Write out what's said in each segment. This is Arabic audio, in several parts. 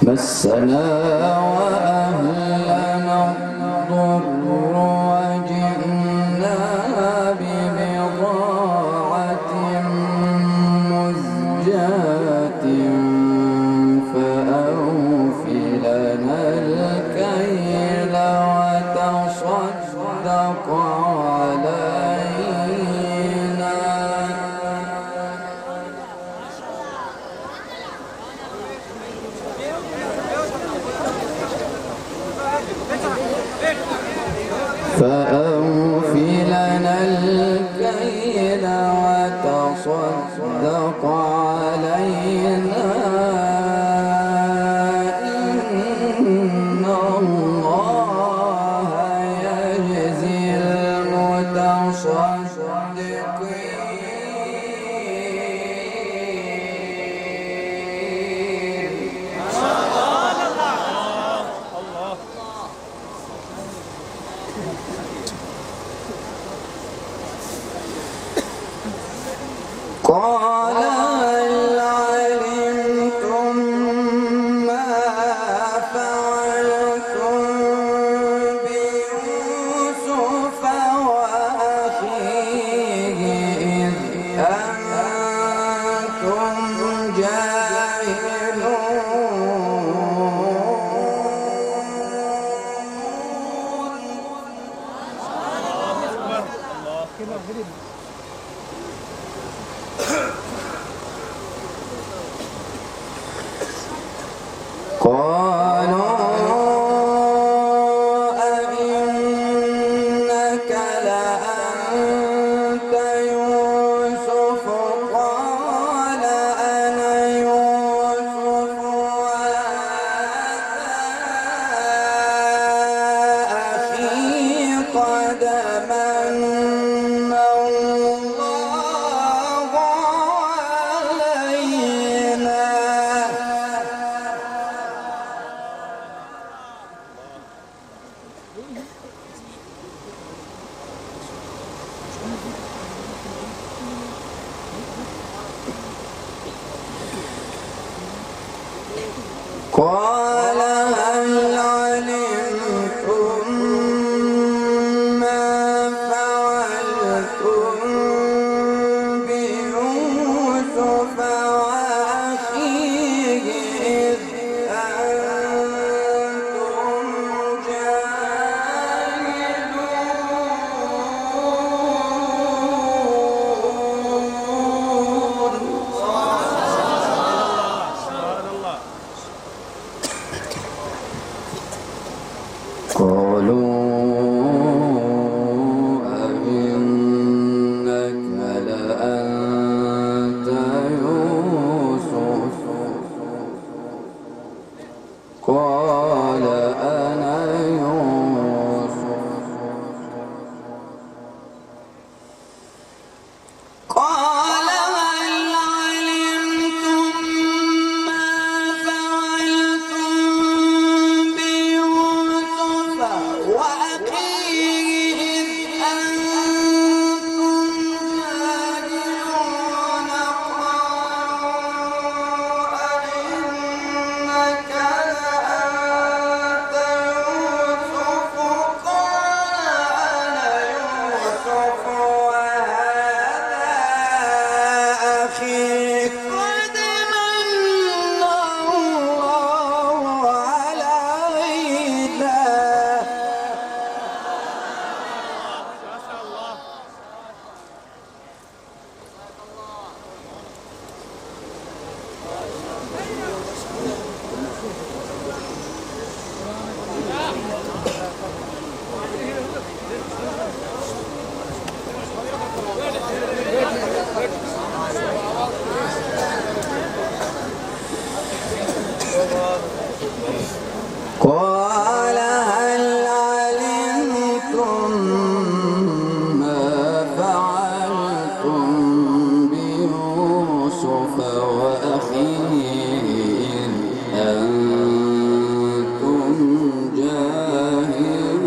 مسنا وأهلنا الضر وجئنا ببضاعة مزجاة فأوف لنا الكيل وتصدق علينا فأوف لنا الكيل وتصدق علينا إن الله يجزي المتصدقين قال هل علمتم ما فعلتم بيوسف وأخيه إذ أنتم جاهلون قالوا أئنك لأنت يوسف قال أنا يوسف وهذا أخي قد من الله علينا قال هل علمتم ما فعلتم بيوسف وأخيه إذ أنتم جاهلون قال هل علمتم ما فعلتم بيوسف وأخيه إذ أنتم جاهلون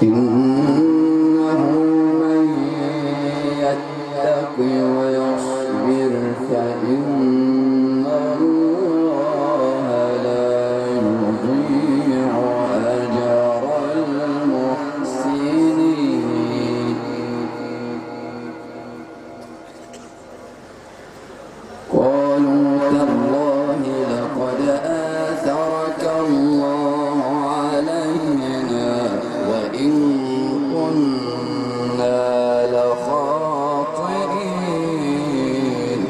إنه من يتق ويصبر فإن الله لا يضيع أجر المحسنين قالوا تالله لقد آثرك الله علينا وإن كنا لخاطئين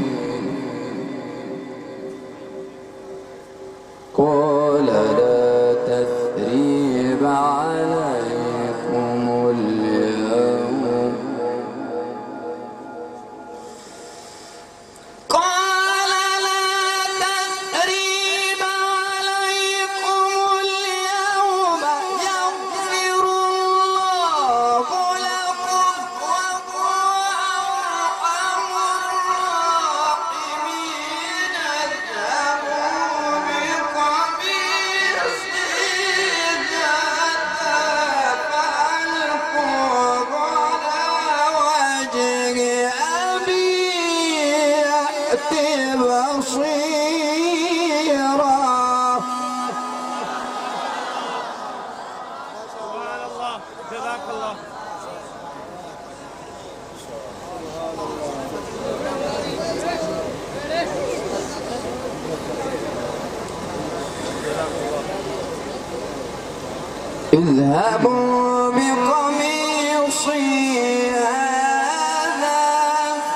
قال لا تثريب عليكم اليوم قال لا تثريب عليكم اليوم يغفر الله لكم وهو أرحم الراحمين اذهبوا بقميصي هذا فألقوه على وجه أبي يأت بصيرا سبحان الله جزاك الله اذهبوا بقميصي هذا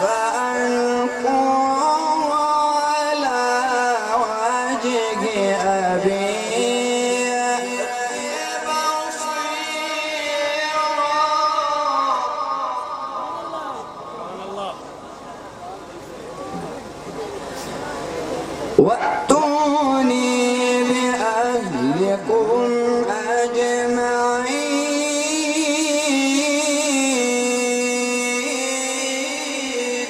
فألقوه على وجه أبي يأت بصيرا وأتوني بأهلكم أجمعين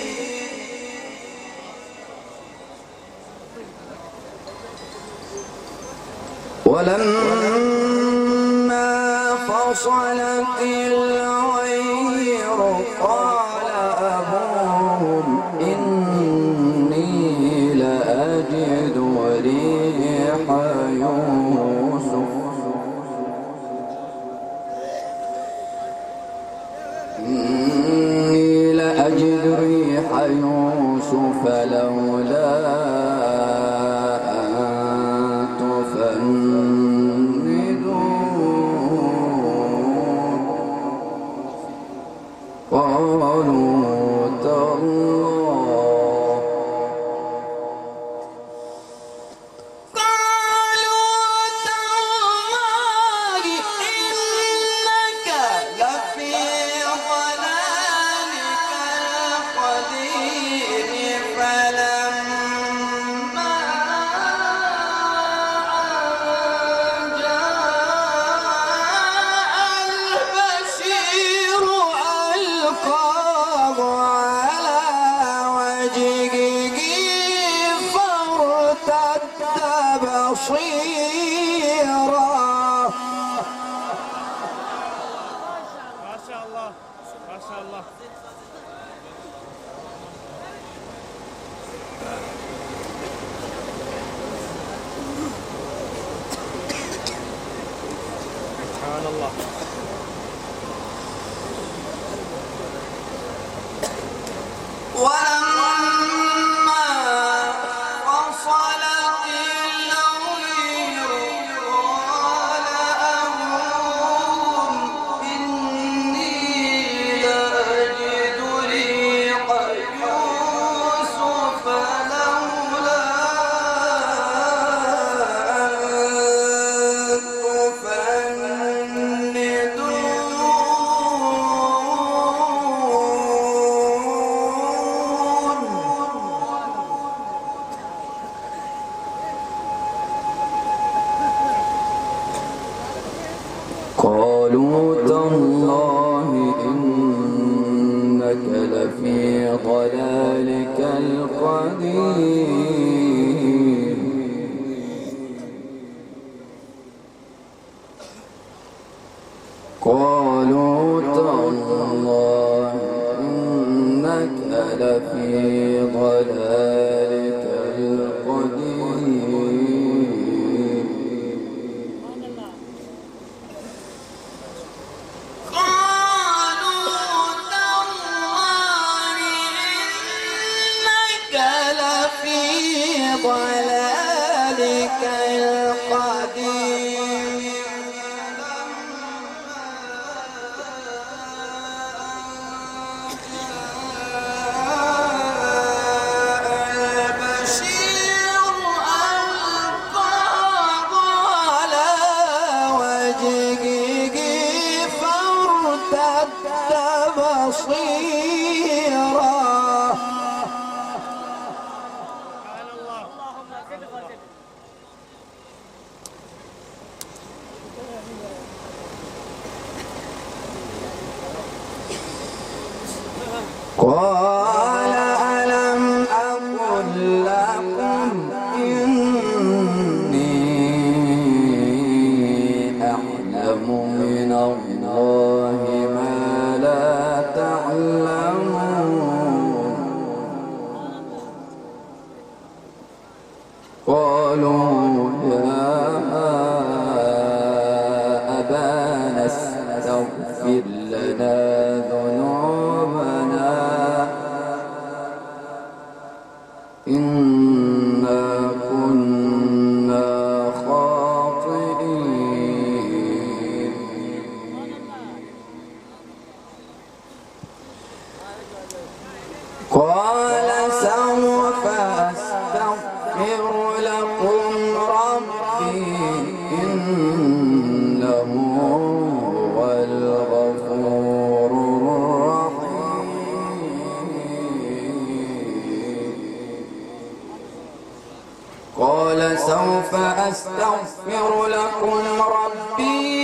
ولما فصلت العير قال أبوهم إني لأجد ريح يوسف إني لأجد ريح يوسف لولا أن تفندون قالوا تالله إنك لفي ضلالك القديم فلما أن جاء البشير ألقاه ما شاء الله. سبحان الله. ولما فصلت العير قال أبوهم إني لأجد ريح يوسف لولا قالوا تالله إنك لفي ضلالك القديم قالوا تالله إنك لفي ضلالك القديم ضلالك القديم البشير ألقاه على وجهه فارتد بصيرا قال ألم أقل لكم إني أعلم من الله ما لا تعلمون قالوا يا أبانا استغفر لنا ذنوبنا إنا كنا خاطئين قال سوف أستغفر لكم ربي إنه هو الغفور قال سوف أستغفر لكم ربي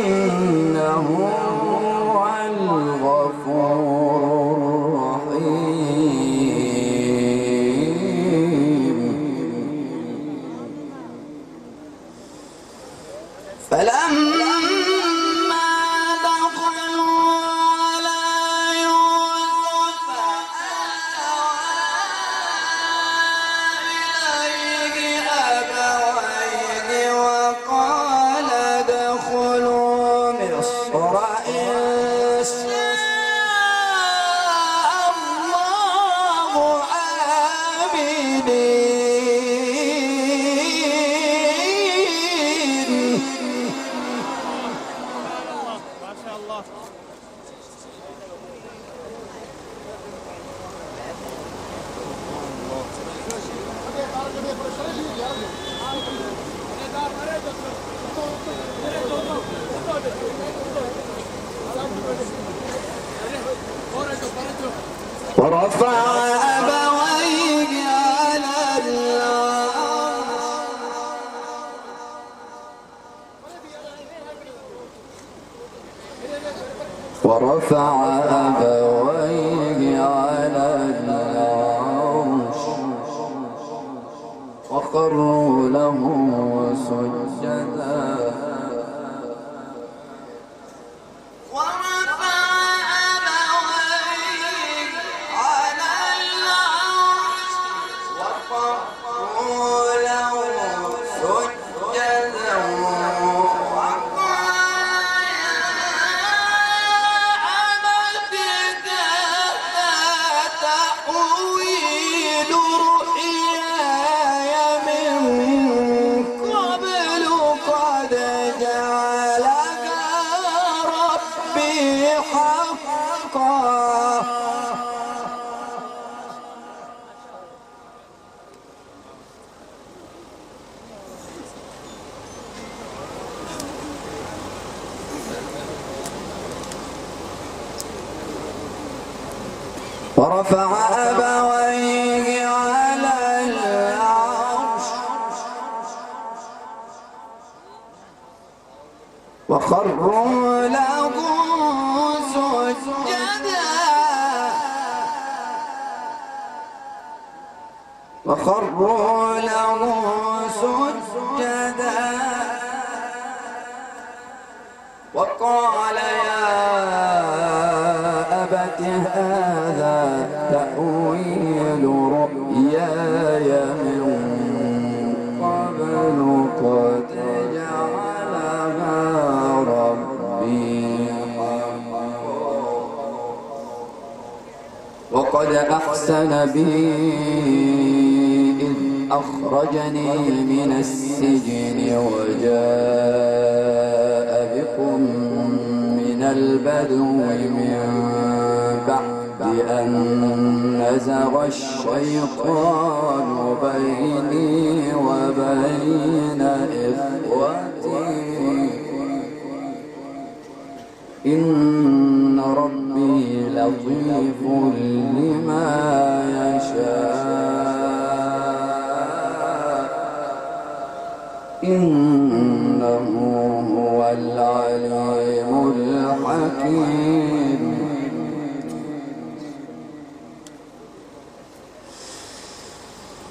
إنه هو الغفور الرحيم فلما ورفع أبويه على العرش ورفع أبويه على العرش وخروا له سجدا ورفع أبويه على العرش وخروا له سجدا وقال يا أبت هذا تأويل رؤياي من قبل قد جعلها ربي وقد أحسن بي إذ أخرجني من السجن وجاء بكم من البدو من بعد أن نزغ الشيطان بيني وبين إخوتي إن ربي لطيف لما يشاء إنه هو العليم الحكيم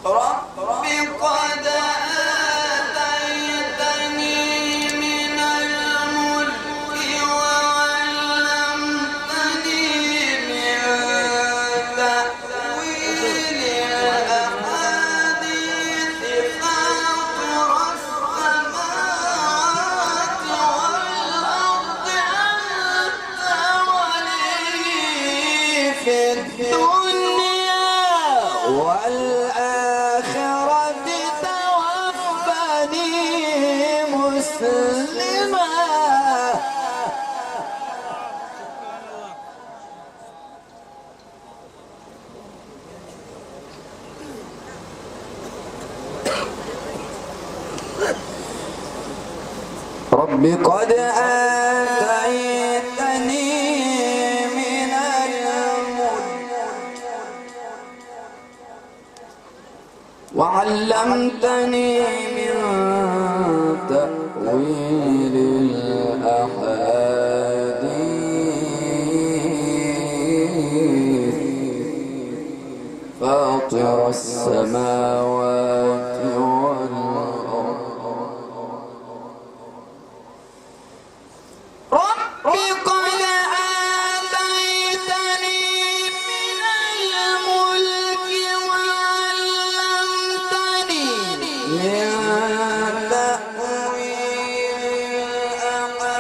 رب قد آتيتني من الملك وعلمتني من تأويل الأحاديث فاطر السماوات والأرض أنت ولي في الدنيا والآخرة توفني مسلما رب قد آتيتني من الملك وعلمتني من تأويل الأحاديث فاطر السماوات والأرض رب قد آتيتني من الملك وعلمتني من تأويل الأحاديث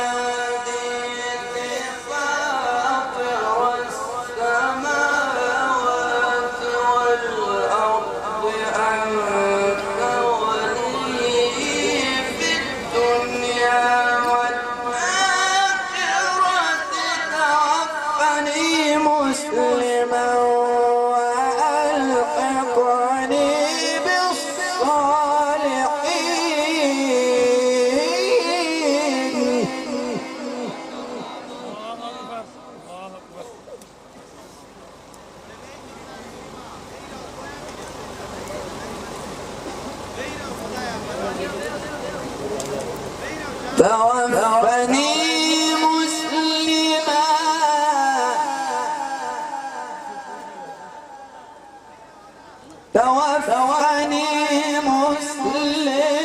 فاطر السماوات والأرض أنت ولي في الدنيا توفني مسلما وألحقني بالصالحين توفني مسلما توفني مسلما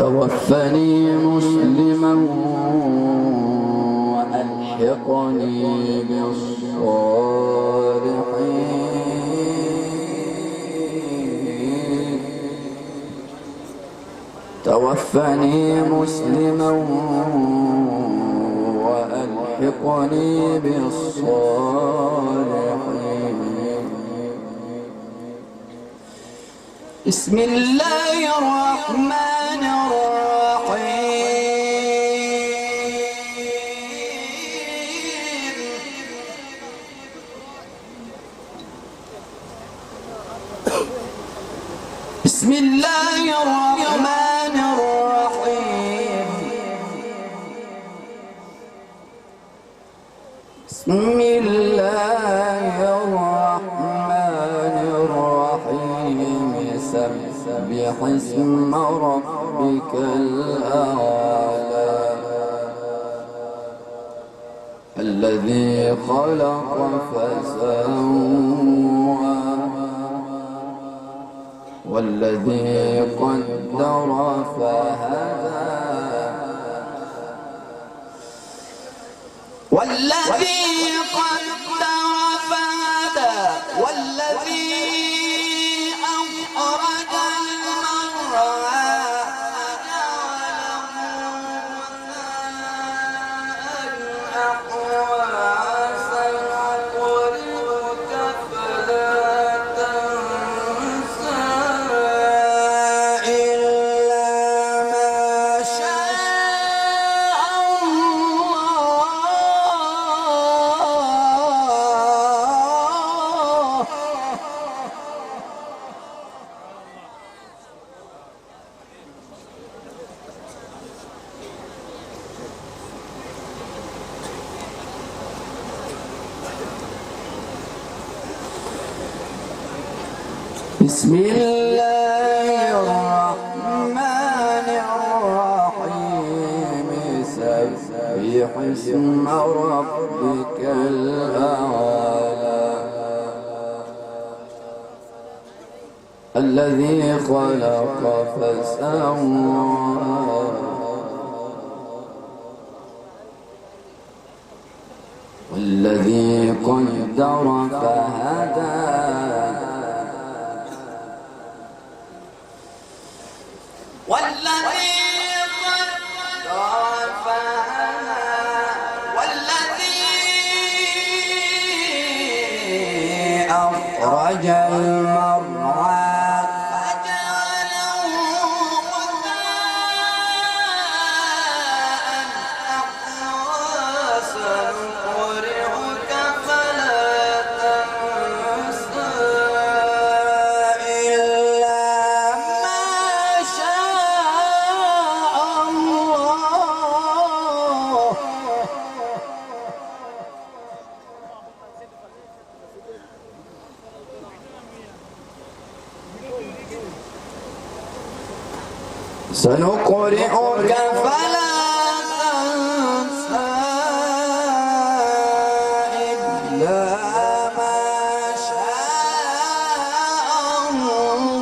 توفني مسلما وألحقني بالصالحين. توفني مسلما وألحقني بالصالحين. بسم الله الرحمن الرحيم. بسم الله الرحمن الرحيم. بسم الله الرحمن الرحيم. سبح اسم ربك الأعلى الذي خلق فسوى والذي قدر فهدى والذي قدر فهدى والذي أخرج المرعى فجعله سنقرئك فلا تنسى إلا ما شاء الله. بسم الله الرحمن الرحيم. سبح اسم ربك الأعلى الذي خلق فسوى والذي قدر فهدى والذي قدر فهدى والذي أخرج المرعى فجعله غثاء أحوى. سنقرئك فلا تنسى إلا ما شاء الله. سنقرئك فلا تنسى إلا ما شاء الله.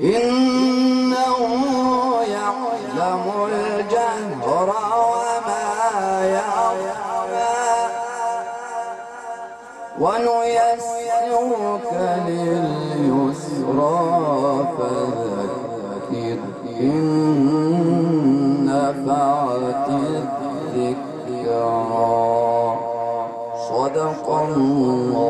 إنه يعلم الجهر وما يخفى ونيسرك لليسرى فذكر إن نفعت الذكرى. صدق الله